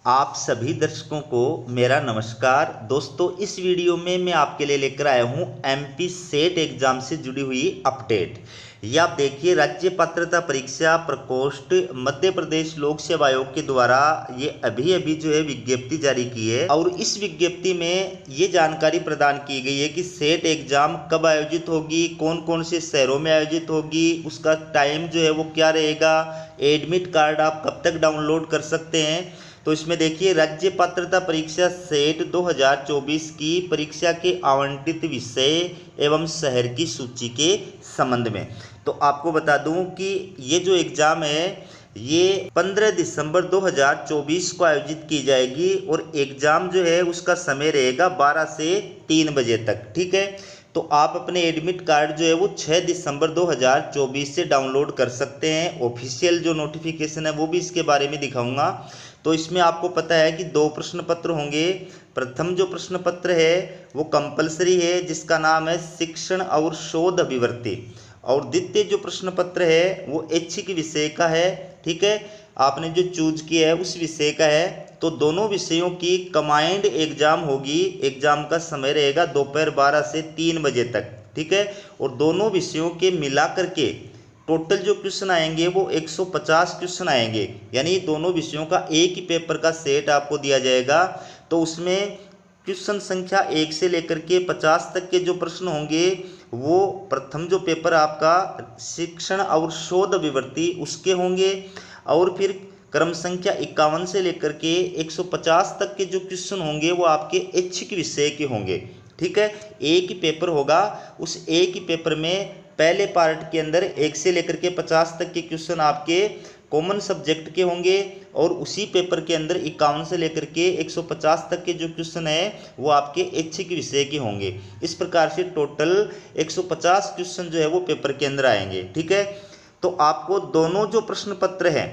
आप सभी दर्शकों को मेरा नमस्कार। दोस्तों, इस वीडियो में मैं आपके लिए लेकर आया हूं एमपी सेट एग्जाम से जुड़ी हुई अपडेट। ये आप देखिए, राज्य पात्रता परीक्षा प्रकोष्ठ मध्य प्रदेश लोक सेवा आयोग के द्वारा ये अभी अभी जो है विज्ञप्ति जारी की है और इस विज्ञप्ति में ये जानकारी प्रदान की गई है कि सेट एग्जाम कब आयोजित होगी, कौन कौन से शहरों में आयोजित होगी, उसका टाइम जो है वो क्या रहेगा, एडमिट कार्ड आप कब तक डाउनलोड कर सकते हैं। तो इसमें देखिए, राज्य पात्रता परीक्षा सेट 2024 की परीक्षा के आवंटित विषय एवं शहर की सूची के संबंध में तो आपको बता दूं कि ये जो एग्ज़ाम है ये 15 दिसंबर 2024 को आयोजित की जाएगी और एग्ज़ाम जो है उसका समय रहेगा 12 से 3 बजे तक। ठीक है, तो आप अपने एडमिट कार्ड जो है वो 6 दिसंबर 2024 से डाउनलोड कर सकते हैं। ऑफिशियल जो नोटिफिकेशन है वो भी इसके बारे में दिखाऊंगा। तो इसमें आपको पता है कि 2 प्रश्न पत्र होंगे। प्रथम जो प्रश्न पत्र है वो कंपलसरी है, जिसका नाम है शिक्षण और शोध अभिवृत्ति, और द्वितीय जो प्रश्न पत्र है वो ऐच्छिक विषय का है। ठीक है, आपने जो चूज किया है उस विषय का है। तो दोनों विषयों की कंबाइंड एग्जाम होगी। एग्जाम का समय रहेगा दोपहर 12 से 3 बजे तक। ठीक है, और दोनों विषयों के मिलाकर के टोटल जो क्वेश्चन आएंगे वो 150 क्वेश्चन आएंगे, यानी दोनों विषयों का एक ही पेपर का सेट आपको दिया जाएगा। तो उसमें क्वेश्चन संख्या 1 से लेकर के 50 तक के जो प्रश्न होंगे वो प्रथम जो पेपर आपका शिक्षण और शोध अभिवृत्ति उसके होंगे, और फिर क्रम संख्या 51 से लेकर के 150 तक के जो क्वेश्चन होंगे वो आपके ऐच्छिक विषय के होंगे। ठीक है, एक ही पेपर होगा। उस एक ही पेपर में पहले पार्ट के अंदर 1 से लेकर के 50 तक के क्वेश्चन आपके कॉमन सब्जेक्ट के होंगे, और उसी पेपर के अंदर 51 से लेकर के 150 तक के जो क्वेश्चन है वो आपके ऐच्छिक विषय के होंगे। इस प्रकार से टोटल 150 क्वेश्चन जो है वो पेपर के अंदर आएंगे। ठीक है, तो आपको दोनों जो प्रश्न पत्र हैं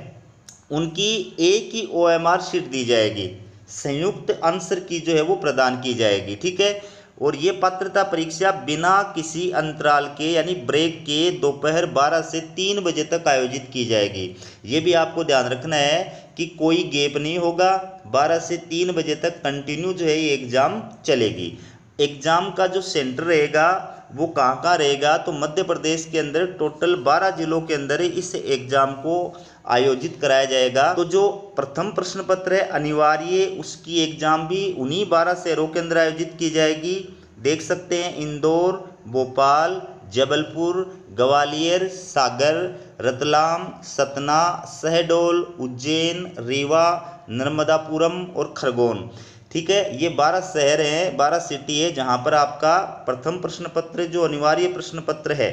उनकी एक ही OMR शीट दी जाएगी, संयुक्त आंसर की जो है वो प्रदान की जाएगी। ठीक है, और ये पात्रता परीक्षा बिना किसी अंतराल के यानी ब्रेक के दोपहर 12 से 3 बजे तक आयोजित की जाएगी। ये भी आपको ध्यान रखना है कि कोई गैप नहीं होगा। 12 से 3 बजे तक कंटिन्यू जो है ये एग्ज़ाम चलेगी। एग्ज़ाम का जो सेंटर रहेगा वो कहाँ रहेगा, तो मध्य प्रदेश के अंदर टोटल 12 जिलों के अंदर इस एग्ज़ाम को आयोजित कराया जाएगा। तो जो प्रथम प्रश्न पत्र है अनिवार्य, उसकी एग्ज़ाम भी उन्हीं 12 शहरों के अंदर आयोजित की जाएगी। देख सकते हैं, इंदौर, भोपाल, जबलपुर, ग्वालियर, सागर, रतलाम, सतना, शहडोल, उज्जैन, रीवा, नर्मदापुरम और खरगोन। ठीक है, ये 12 शहर हैं, 12 सिटी है जहां पर आपका प्रथम प्रश्न पत्र जो अनिवार्य प्रश्न पत्र है,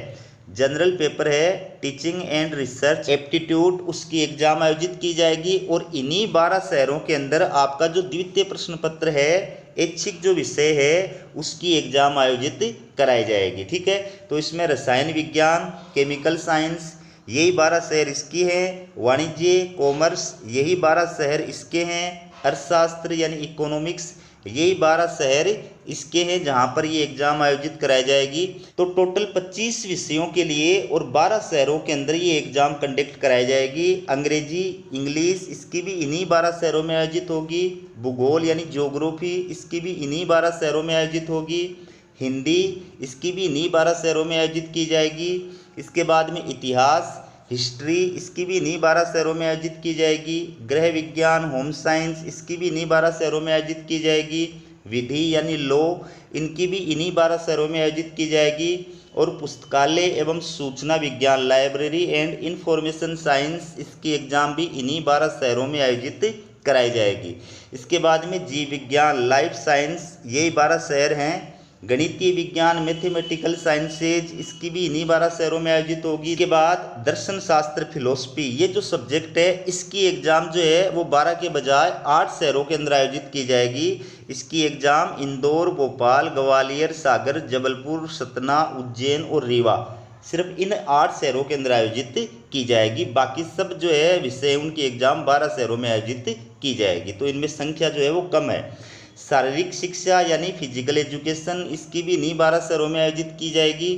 जनरल पेपर है, टीचिंग एंड रिसर्च एप्टीट्यूड, उसकी एग्जाम आयोजित की जाएगी। और इन्हीं 12 शहरों के अंदर आपका जो द्वितीय प्रश्न पत्र है, ऐच्छिक जो विषय है, उसकी एग्जाम आयोजित कराई जाएगी। ठीक है, तो इसमें रसायन विज्ञान, केमिकल साइंस, यही 12 शहर इसकी हैं। वाणिज्य, कॉमर्स, यही 12 शहर इसके हैं। अर्थशास्त्र यानी इकोनॉमिक्स, यही 12 शहर इसके हैं जहां पर ये एग्जाम आयोजित कराई जाएगी। तो टोटल 25 विषयों के लिए और 12 शहरों के अंदर ये एग्जाम कंडक्ट कराई जाएगी। अंग्रेजी, इंग्लिश, इसकी भी इन्हीं 12 शहरों में आयोजित होगी। भूगोल यानी ज्योग्राफी, इसकी भी इन्हीं 12 शहरों में आयोजित होगी। हिंदी, इसकी भी इन्हीं 12 शहरों में आयोजित की जाएगी। इसके बाद में इतिहास, हिस्ट्री, इसकी भी इन्हीं 12 शहरों में आयोजित की जाएगी। गृह विज्ञान, होम साइंस, इसकी भी इन्हीं 12 शहरों में आयोजित की जाएगी। विधि यानी लॉ, इनकी भी इन्हीं 12 शहरों में आयोजित की जाएगी। और पुस्तकालय एवं सूचना विज्ञान, लाइब्रेरी एंड इंफॉर्मेशन साइंस, इसकी एग्जाम भी इन्हीं 12 शहरों में आयोजित कराई जाएगी। इसके बाद में जीव विज्ञान, लाइफ साइंस, यही 12 शहर हैं। गणितीय विज्ञान, मैथमेटिकल साइंसेज, इसकी भी इन्हीं 12 शहरों में आयोजित होगी। इसके बाद दर्शन शास्त्र, फिलोसफी, ये जो सब्जेक्ट है इसकी एग्जाम जो है वो 12 के बजाय 8 शहरों के अंदर आयोजित की जाएगी। इसकी एग्जाम इंदौर, भोपाल, ग्वालियर, सागर, जबलपुर, सतना, उज्जैन और रीवा, सिर्फ इन 8 शहरों के अंदर आयोजित की जाएगी। बाकी सब जो है विषय उनकी एग्जाम 12 शहरों में आयोजित की जाएगी। तो इनमें संख्या जो है वो कम है। शारीरिक शिक्षा यानी फिजिकल एजुकेशन, इसकी भी इन्हीं 12 शहरों में आयोजित की जाएगी।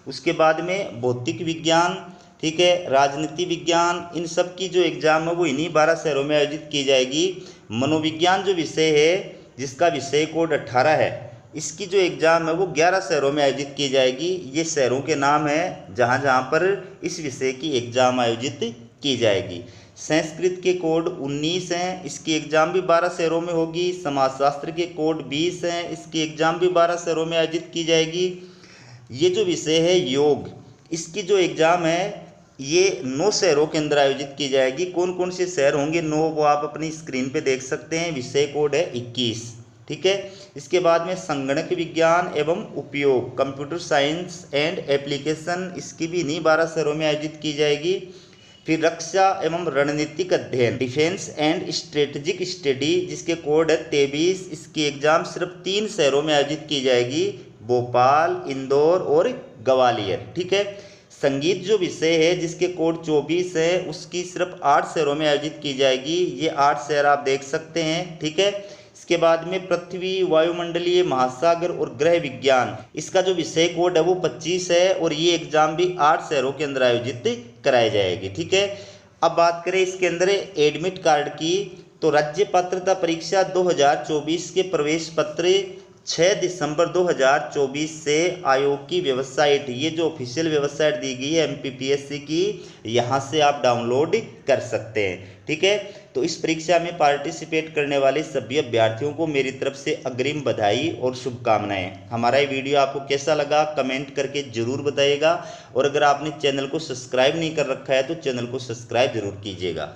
उसके बाद में भौतिक विज्ञान, ठीक है, राजनीति विज्ञान, इन सब की जो एग्ज़ाम है वो इन्हीं 12 शहरों में आयोजित की जाएगी। मनोविज्ञान जो विषय है जिसका विषय कोड 18 है, इसकी जो एग्ज़ाम है वो 11 शहरों में आयोजित की जाएगी। ये शहरों के नाम हैं जहाँ जहाँ पर इस विषय की एग्ज़ाम आयोजित की जाएगी। संस्कृत के कोड 19 हैं, इसकी एग्ज़ाम भी 12 शहरों में होगी। समाजशास्त्र के कोड 20 हैं, इसकी एग्ज़ाम भी 12 शहरों में आयोजित की जाएगी। ये जो विषय है योग, इसकी जो एग्ज़ाम है ये 9 शहरों के अंदर आयोजित की जाएगी। कौन कौन से शहर होंगे 9 वो आप अपनी स्क्रीन पे देख सकते हैं। विषय कोड है 21, ठीक है। इसके बाद में संगणक विज्ञान एवं उपयोग, कंप्यूटर साइंस एंड एप्लीकेशन, इसकी भी इन्हीं 12 शहरों में आयोजित की जाएगी। फिर रक्षा एवं रणनीतिक अध्ययन, डिफेंस एंड स्ट्रेटेजिक स्टडी, जिसके कोड है 23, इसकी एग्ज़ाम सिर्फ 3 शहरों में आयोजित की जाएगी, भोपाल, इंदौर और ग्वालियर, ठीक है। संगीत जो विषय है जिसके कोड 24 है, उसकी सिर्फ 8 शहरों में आयोजित की जाएगी। ये 8 शहर आप देख सकते हैं, ठीक है। इसके बाद में पृथ्वी, वायुमंडलीय, महासागर और ग्रह विज्ञान, इसका जो विषय कोड है वो 25 है और ये एग्जाम भी 8 शहरों के अंदर आयोजित कराई जाएगी, ठीक है। अब बात करें इसके अंदर एडमिट कार्ड की, तो राज्य पात्रता परीक्षा 2024 के प्रवेश पत्र 6 दिसंबर 2024 से आयोग की वेबसाइट, ये जो ऑफिशियल वेबसाइट दी गई है MPPSC की, यहाँ से आप डाउनलोड कर सकते हैं, ठीक है। तो इस परीक्षा में पार्टिसिपेट करने वाले सभी अभ्यर्थियों को मेरी तरफ से अग्रिम बधाई और शुभकामनाएं। हमारा ये वीडियो आपको कैसा लगा कमेंट करके ज़रूर बताइएगा, और अगर आपने चैनल को सब्सक्राइब नहीं कर रखा है तो चैनल को सब्सक्राइब जरूर कीजिएगा।